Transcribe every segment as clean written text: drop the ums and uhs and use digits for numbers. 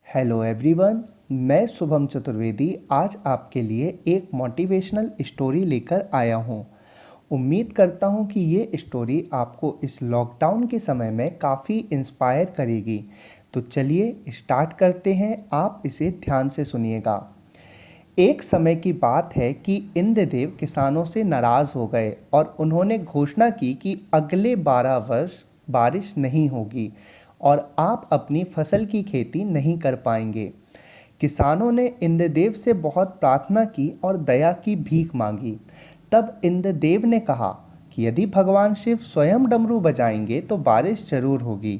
Hello everyone, मैं शुभम चतुर्वेदी आज आपके लिए एक मोटिवेशनल स्टोरी लेकर आया हूँ। उम्मीद करता हूँ कि ये स्टोरी आपको इस लॉकडाउन के समय में काफ़ी इंस्पायर करेगी। तो चलिए स्टार्ट करते हैं, आप इसे ध्यान से सुनिएगा। एक समय की बात है कि इंद्रदेव किसानों से नाराज़ हो गए और उन्होंने घोषणा की कि अगले 12 वर्ष बारिश नहीं होगी और आप अपनी फसल की खेती नहीं कर पाएंगे। किसानों ने इंद्रदेव से बहुत प्रार्थना की और दया की भीख मांगी। तब इंद्रदेव ने कहा कि यदि भगवान शिव स्वयं डमरू बजाएंगे तो बारिश जरूर होगी।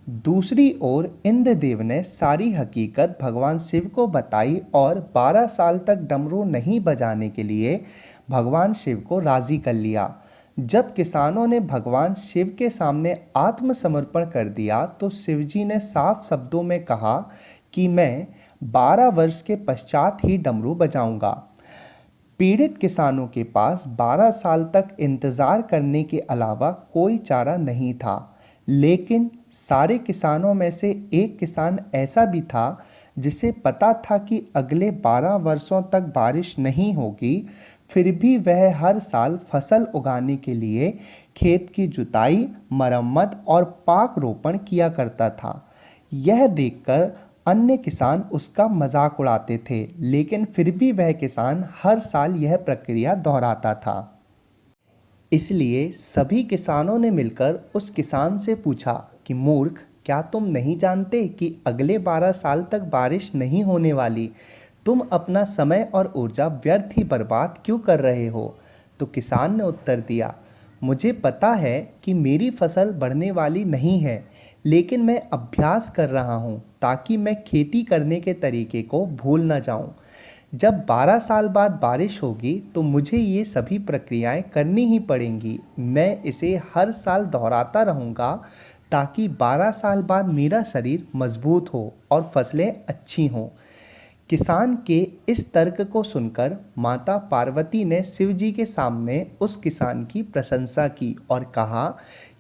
दूसरी ओर इंद्रदेव ने सारी हकीकत भगवान शिव को बताई और 12 साल तक डमरू नहीं बजाने के लिए भगवान शिव को राजी कर लिया। जब किसानों ने भगवान शिव के सामने आत्मसमर्पण कर दिया तो शिवजी ने साफ शब्दों में कहा कि मैं 12 वर्ष के पश्चात ही डमरू बजाऊंगा। पीड़ित किसानों के पास 12 साल तक इंतजार करने के अलावा कोई चारा नहीं था, लेकिन सारे किसानों में से एक किसान ऐसा भी था जिसे पता था कि अगले 12 वर्षों तक बारिश नहीं होगी। फिर भी वह हर साल फसल उगाने के लिए खेत की जुताई, मरम्मत और पाक रोपण किया करता था। यह देखकर अन्य किसान उसका मजाक उड़ाते थे, लेकिन फिर भी वह किसान हर साल यह प्रक्रिया दोहराता था। इसलिए सभी किसानों ने मिलकर उस किसान से पूछा कि मूर्ख, क्या तुम नहीं जानते कि अगले 12 साल तक बारिश नहीं होने वाली? तुम अपना समय और ऊर्जा व्यर्थ ही बर्बाद क्यों कर रहे हो? तो किसान ने उत्तर दिया, मुझे पता है कि मेरी फसल बढ़ने वाली नहीं है, लेकिन मैं अभ्यास कर रहा हूँ ताकि मैं खेती करने के तरीके को भूल ना जाऊँ। जब 12 साल बाद बारिश होगी तो मुझे ये सभी प्रक्रियाएं करनी ही पड़ेंगी। मैं इसे हर साल दोहराता रहूँगा ताकि 12 साल बाद मेरा शरीर मजबूत हो और फसलें अच्छी हों। किसान के इस तर्क को सुनकर माता पार्वती ने शिव जी के सामने उस किसान की प्रशंसा की और कहा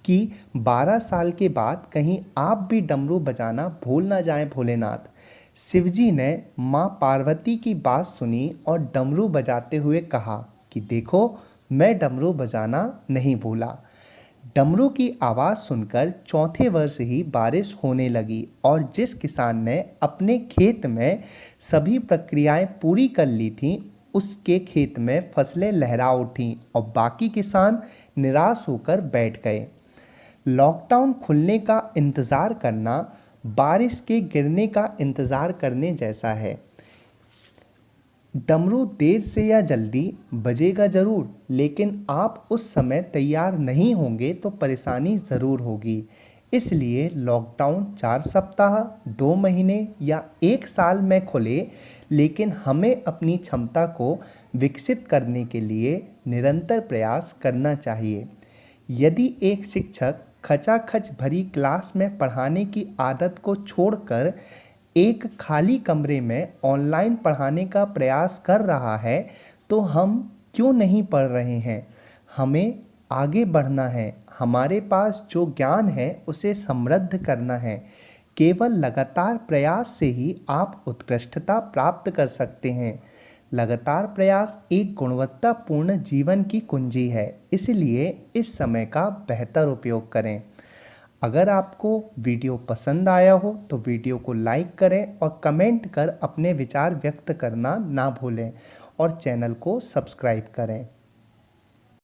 कि 12 साल के बाद कहीं आप भी डमरू बजाना भूल ना जाएं भोलेनाथ। शिवजी ने माँ पार्वती की बात सुनी और डमरू बजाते हुए कहा कि देखो, मैं डमरू बजाना नहीं भूला। डमरू की आवाज़ सुनकर चौथे वर्ष ही बारिश होने लगी और जिस किसान ने अपने खेत में सभी प्रक्रियाएं पूरी कर ली थीं, उसके खेत में फसलें लहरा उठीं और बाकी किसान निराश होकर बैठ गए। लॉकडाउन खुलने का इंतज़ार करना बारिश के गिरने का इंतज़ार करने जैसा है। डमरू देर से या जल्दी बजेगा ज़रूर, लेकिन आप उस समय तैयार नहीं होंगे तो परेशानी ज़रूर होगी। इसलिए लॉकडाउन 4 सप्ताह, 2 महीने या 1 साल में खुले, लेकिन हमें अपनी क्षमता को विकसित करने के लिए निरंतर प्रयास करना चाहिए। यदि एक शिक्षक खचाखच भरी क्लास में पढ़ाने की आदत को छोड़कर एक खाली कमरे में ऑनलाइन पढ़ाने का प्रयास कर रहा है, तो हम क्यों नहीं पढ़ रहे हैं? हमें आगे बढ़ना है। हमारे पास जो ज्ञान है उसे समृद्ध करना है। केवल लगातार प्रयास से ही आप उत्कृष्टता प्राप्त कर सकते हैं। लगातार प्रयास एक गुणवत्तापूर्ण जीवन की कुंजी है, इसलिए इस समय का बेहतर उपयोग करें। अगर आपको वीडियो पसंद आया हो तो वीडियो को लाइक करें और कमेंट कर अपने विचार व्यक्त करना ना भूलें और चैनल को सब्सक्राइब करें।